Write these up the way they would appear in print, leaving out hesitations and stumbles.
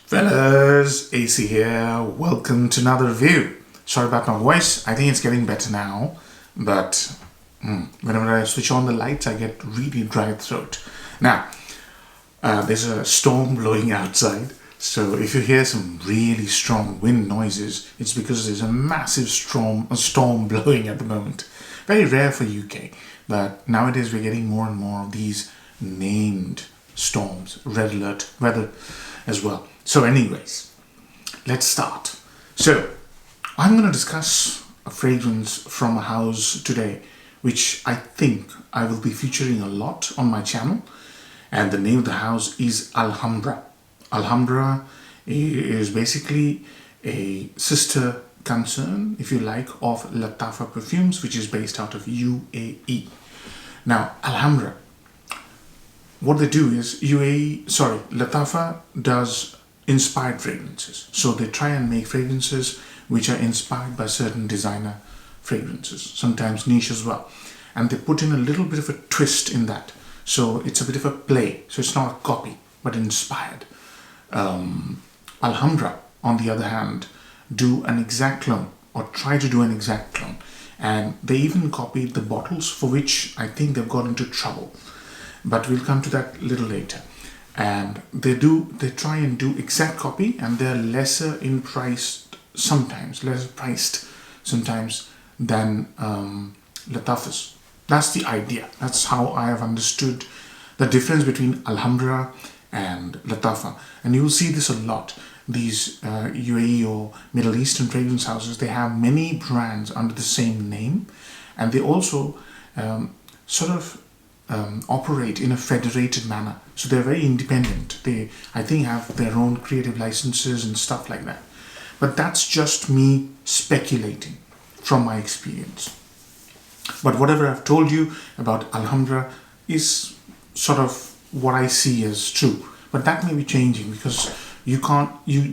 Fellas, AC here. Welcome to another review. Sorry about my voice. I think it's getting better now, but whenever I switch on the lights, I get really dry throat. Now, there's a storm blowing outside, so if you hear some really strong wind noises, it's because there's a massive storm blowing at the moment. Very rare for UK, but nowadays we're getting more and more of these named storms, red alert weather as well. So anyways, let's start. So I'm going to discuss a fragrance from a house today, which I think I will be featuring a lot on my channel. And the name of the house is Hambra. Hambra is basically a sister concern, if you like, of Lattafa Perfumes, which is based out of UAE. Now, Hambra, what they do is Lattafa does inspired fragrances. So they try and make fragrances which are inspired by certain designer fragrances, sometimes niche as well. And they put in a little bit of a twist in that. So it's a bit of a play. So it's not a copy, but inspired. Hambra, on the other hand, do an exact clone or try to do an exact clone. And they even copied the bottles, for which I think they've got into trouble. But we'll come to that a little later. And they try and do exact copy, and they're lesser priced sometimes than Lattafas. That's the idea. That's how I have understood the difference between Hambra and Lattafa. And you will see this a lot. These UAE or Middle Eastern fragrance houses, they have many brands under the same name, and they also operate in a federated manner. So they're very independent. They, I think, have their own creative licenses and stuff like that. But that's just me speculating from my experience. But whatever I've told you about Hambra is sort of what I see as true. But that may be changing, because you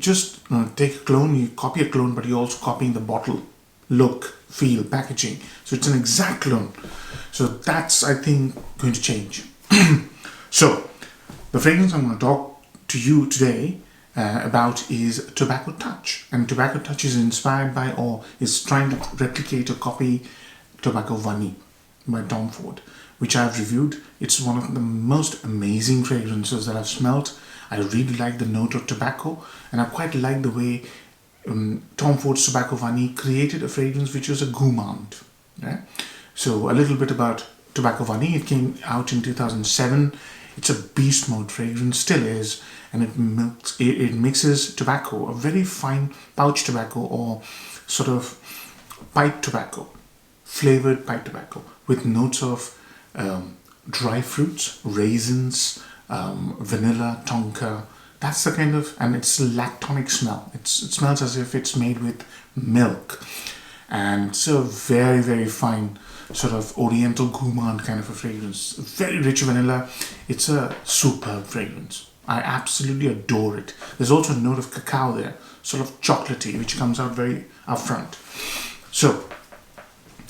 just take a clone, you copy a clone, but you're also copying the bottle, look, feel, packaging. So it's an exact clone. So that's, I think, going to change. So the fragrance I'm going to talk to you today about is Tobacco Touch. And Tobacco Touch is inspired by, or is trying to replicate or copy, Tobacco Vanille by Tom Ford, which I've reviewed. It's one of the most amazing fragrances that I've smelt. I really like the note of tobacco, and I quite like the way Tom Ford's Tobacco Vanille created a fragrance which was a gourmand. Yeah? So a little bit about Tobacco Vanille. It came out in 2007. It's a beast mode fragrance, still is, and it mixes tobacco, a very fine pouch tobacco or sort of pipe tobacco, flavored pipe tobacco, with notes of dry fruits, raisins, vanilla, tonka. That's the kind of, and it's a lactonic smell. It smells as if it's made with milk. And it's a very, very fine sort of oriental gourmand kind of a fragrance. Very rich vanilla. It's a superb fragrance. I absolutely adore it. There's also a note of cacao there, sort of chocolatey, which comes out very upfront. So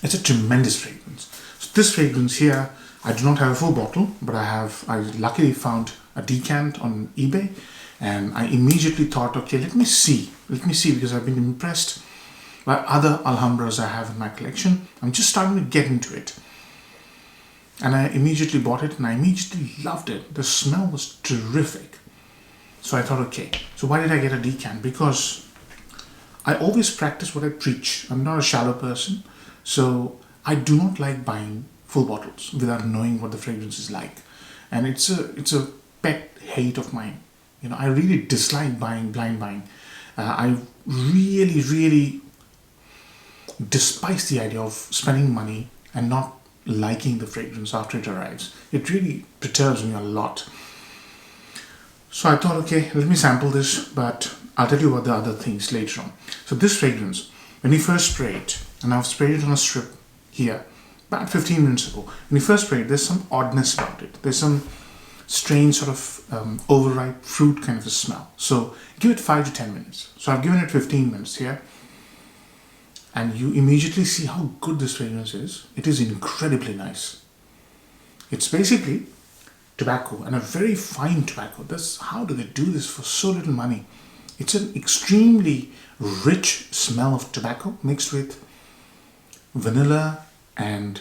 it's a tremendous fragrance. So this fragrance here, I do not have a full bottle, but I luckily found a decant on eBay, and I immediately thought, okay, let me see, because I've been impressed by other Hambras I have in my collection. I'm just starting to get into it. And I immediately bought it, and I immediately loved it. The smell was terrific. So I thought, okay, so why did I get a decant? Because I always practice what I preach. I'm not a shallow person, so I do not like buying full bottles without knowing what the fragrance is like. And it's a pet hate of mine. You know, I really dislike blind buying. I really despise the idea of spending money and not liking the fragrance after it arrives. It really perturbs me a lot. So I thought, okay, let me sample this, but I'll tell you about the other things later on. So this fragrance, when you first spray it, and I've sprayed it on a strip here about 15 minutes ago. When you first spray it, there's some oddness about it. There's some strange sort of overripe fruit kind of a smell. So give it 5 to 10 minutes. So I've given it 15 minutes here. And you immediately see how good this fragrance is. It is incredibly nice. It's basically tobacco, and a very fine tobacco. How do they do this for so little money? It's an extremely rich smell of tobacco mixed with vanilla and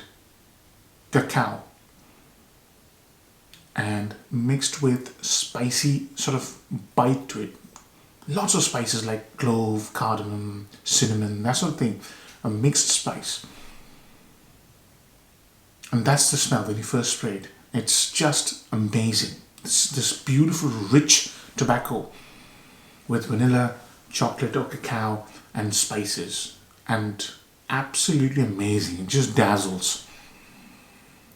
cacao, and mixed with spicy sort of bite to it. Lots of spices like clove, cardamom, cinnamon, that sort of thing. A mixed spice. And that's the smell when you first spray it. It's just amazing. It's this beautiful, rich tobacco with vanilla, chocolate or cacao and spices. And absolutely amazing. It just dazzles.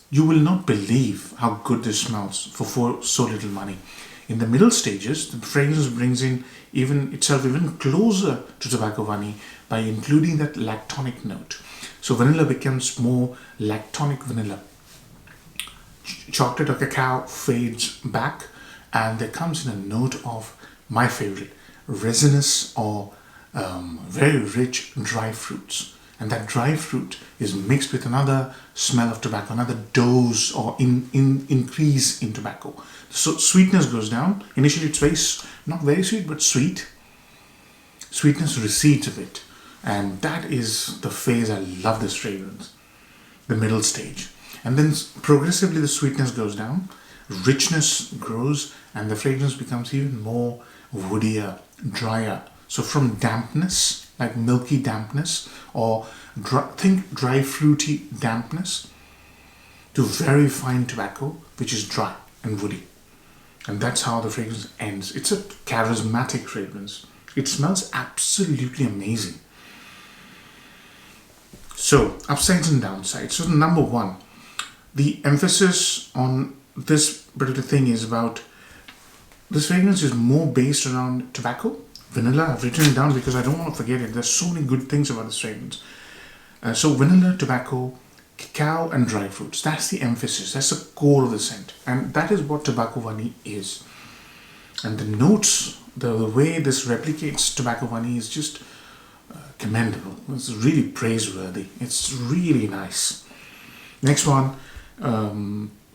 You will not believe how good this smells for so little money. In the middle stages, the fragrance brings in even closer to tobacco vanille by including that lactonic note. So vanilla becomes more lactonic vanilla. Chocolate or cacao fades back, and there comes in a note of my favorite, resinous or very rich dry fruits. And that dry fruit is mixed with another smell of tobacco, another dose or increase in tobacco. So sweetness goes down. Initially it's not very sweet, but sweet. Sweetness recedes a bit. And that is the phase I love this fragrance. The middle stage. And then progressively the sweetness goes down, richness grows, and the fragrance becomes even more woodier, drier. So from dampness, like milky dampness, or think dry fruity dampness, to very fine tobacco, which is dry and woody. And that's how the fragrance ends. It's a charismatic fragrance. It smells absolutely amazing. So, upsides and downsides. So, number one, the emphasis on this particular thing is about this fragrance is more based around tobacco, vanilla. I've written it down because I don't want to forget it. There's so many good things about this fragrance. So vanilla, tobacco, cacao and dry fruits. That's the emphasis. That's the core of the scent. And that is what tobacco vanille is. And the notes, the way this replicates tobacco vanille is just commendable. It's really praiseworthy. It's really nice. Next one,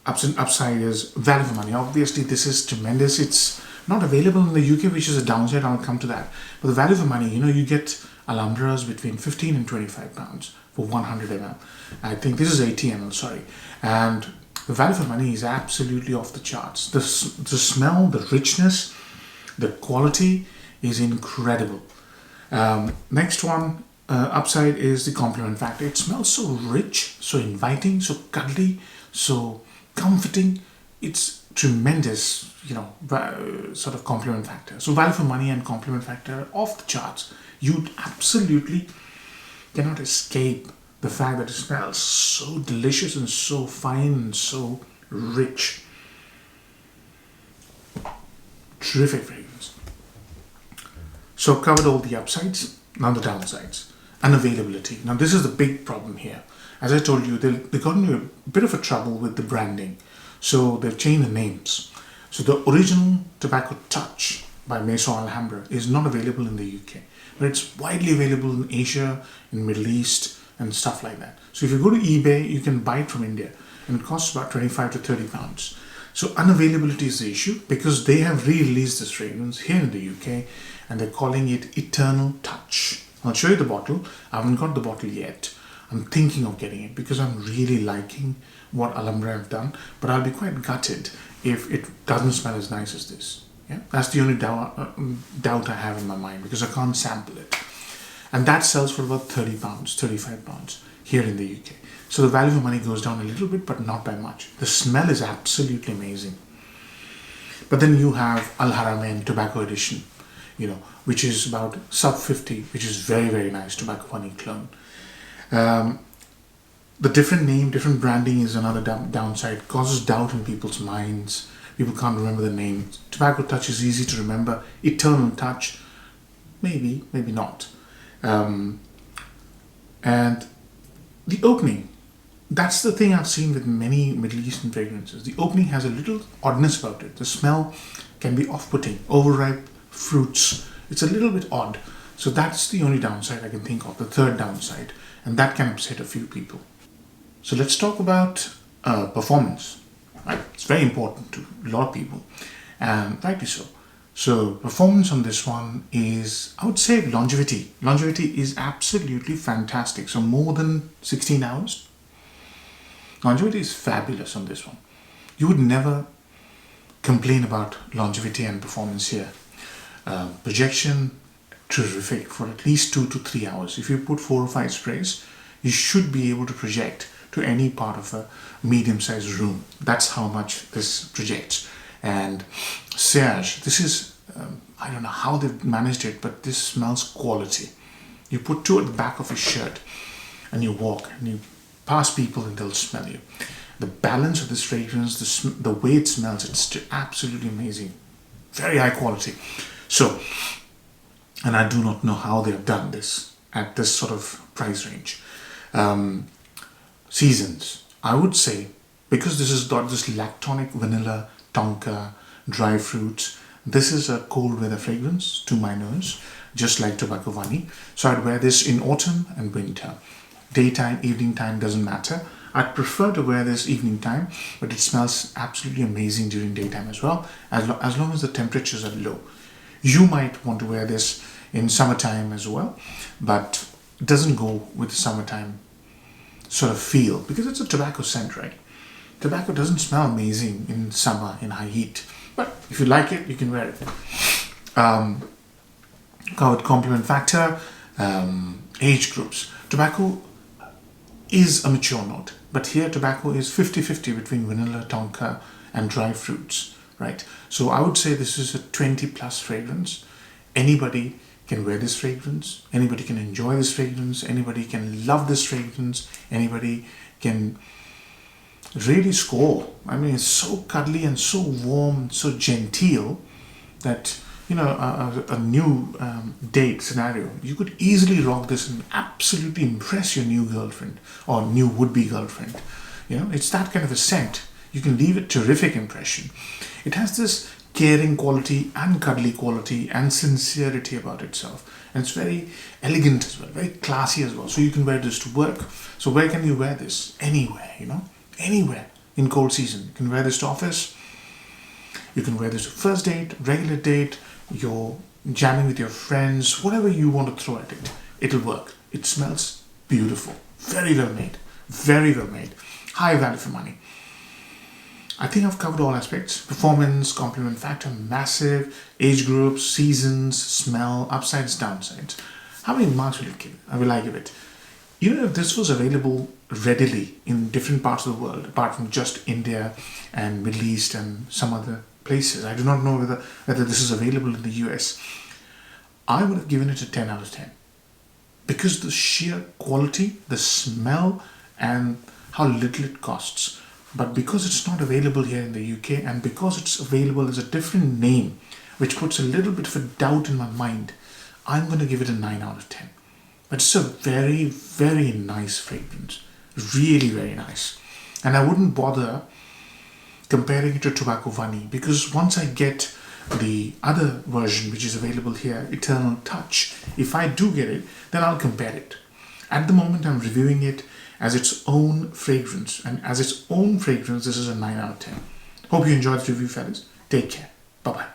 upside is value for money. Obviously this is tremendous. It's not available in the UK, which is a downside. I'll come to that. But the value for money, you get Alhambras between 15 and 25 pounds for 100 ml. I think this is 80 ml, sorry. And the value for money is absolutely off the charts. The smell, the richness, the quality is incredible. Next one, upside is the compliment factor. It smells so rich, so inviting, so cuddly, so comforting. It's tremendous, sort of compliment factor. So value for money and compliment factor are off the charts. You absolutely cannot escape the fact that it smells so delicious and so fine and so rich. Terrific fragrance. So I've covered all the upsides, now the downsides. Unavailability. Now this is the big problem here. As I told you, they got into a bit of a trouble with the branding. So they've changed the names. So the original Tobacco Touch by Maison Alhambra is not available in the UK. But it's widely available in Asia, in Middle East and stuff like that. So if you go to eBay, you can buy it from India. And it costs about 25 to 30 pounds. So unavailability is the issue because they have re-released this fragrance here in the UK and they're calling it Eternal Touch. I'll show you the bottle. I haven't got the bottle yet. I'm thinking of getting it because I'm really liking what Alhambra have done, but I'll be quite gutted if it doesn't smell as nice as this. Yeah, that's the only doubt I have in my mind because I can't sample it. And that sells for about 30 pounds, 35 pounds here in the UK. So the value for money goes down a little bit, but not by much. The smell is absolutely amazing. But then you have Al Haramain Tobacco Edition, which is about sub 50, which is very, very nice tobacco vanille clone. The different name, different branding is another downside. Causes doubt in people's minds. People can't remember the name. Tobacco Touch is easy to remember. Eternal Touch, maybe, maybe not. And the opening. That's the thing I've seen with many Middle Eastern fragrances. The opening has a little oddness about it. The smell can be off-putting. Overripe fruits. It's a little bit odd. So that's the only downside I can think of, the third downside. And that can upset a few people. So let's talk about performance. Right? It's very important to a lot of people. And rightly so. So performance on this one is, I would say, longevity. Longevity is absolutely fantastic. So more than 16 hours. Longevity is fabulous on this one. You would never complain about longevity and performance here. Projection, terrific for at least 2 to 3 hours. If you put 4 or 5 sprays, you should be able to project to any part of a medium-sized room. That's how much this projects. And sillage, this is, I don't know how they've managed it, but this smells quality. You put 2 at the back of your shirt and you walk and you pass people and they'll smell you. The balance of this fragrance, the way it smells, it's absolutely amazing. Very high quality. So, and I do not know how they have done this at this sort of price range. Seasons, I would say, because this has got this lactonic vanilla, tonka, dry fruits, this is a cold weather fragrance to my nose, just like Tobacco Vanille. So I'd wear this in autumn and winter. Daytime, evening time, doesn't matter. I'd prefer to wear this evening time, but it smells absolutely amazing during daytime as well, as long as the temperatures are low. You might want to wear this in summertime as well, but it doesn't go with the summertime sort of feel, because it's a tobacco scent, right? Tobacco doesn't smell amazing in summer, in high heat, but if you like it, you can wear it. Covered compliment factor, age groups. Tobacco is a mature note, but here tobacco is 50-50 between vanilla, tonka and dry fruits, right? So I would say this is a 20 plus fragrance. Anybody can wear this fragrance, anybody can enjoy this fragrance, anybody can love this fragrance, anybody can really score. I mean, it's so cuddly and so warm, so genteel that, you know, a new date scenario, you could easily rock this and absolutely impress your new girlfriend or new would-be girlfriend. You know, it's that kind of a scent. You can leave a terrific impression. It has this caring quality and cuddly quality and sincerity about itself, and it's very elegant as well, very classy as well. So you can wear this to work. So where can you wear this? Anywhere, you know, anywhere in cold season. You can wear this to office, you can wear this to first date, regular date, you're jamming with your friends, whatever you want to throw at it, it'll work. It smells beautiful, very well made, high value for money. I think I've covered all aspects. Performance, compliment factor, massive, age groups, seasons, smell, upsides, downsides. How many marks will I give it? Even if this was available readily in different parts of the world, apart from just India and Middle East and some other places, I do not know whether this is available in the US, I would have given it a 10 out of 10. Because the sheer quality, the smell, and how little it costs. But because it's not available here in the UK, and because it's available as a different name, which puts a little bit of a doubt in my mind, I'm going to give it a 9 out of 10. But it's a very, very nice fragrance. Really very nice. And I wouldn't bother comparing it to Tobacco Vanille, because once I get the other version which is available here, Eternal Touch, if I do get it, then I'll compare it. At the moment I'm reviewing it as its own fragrance, and as its own fragrance, this is a 9 out of 10. Hope you enjoyed this review, fellas. Take care. Bye-bye.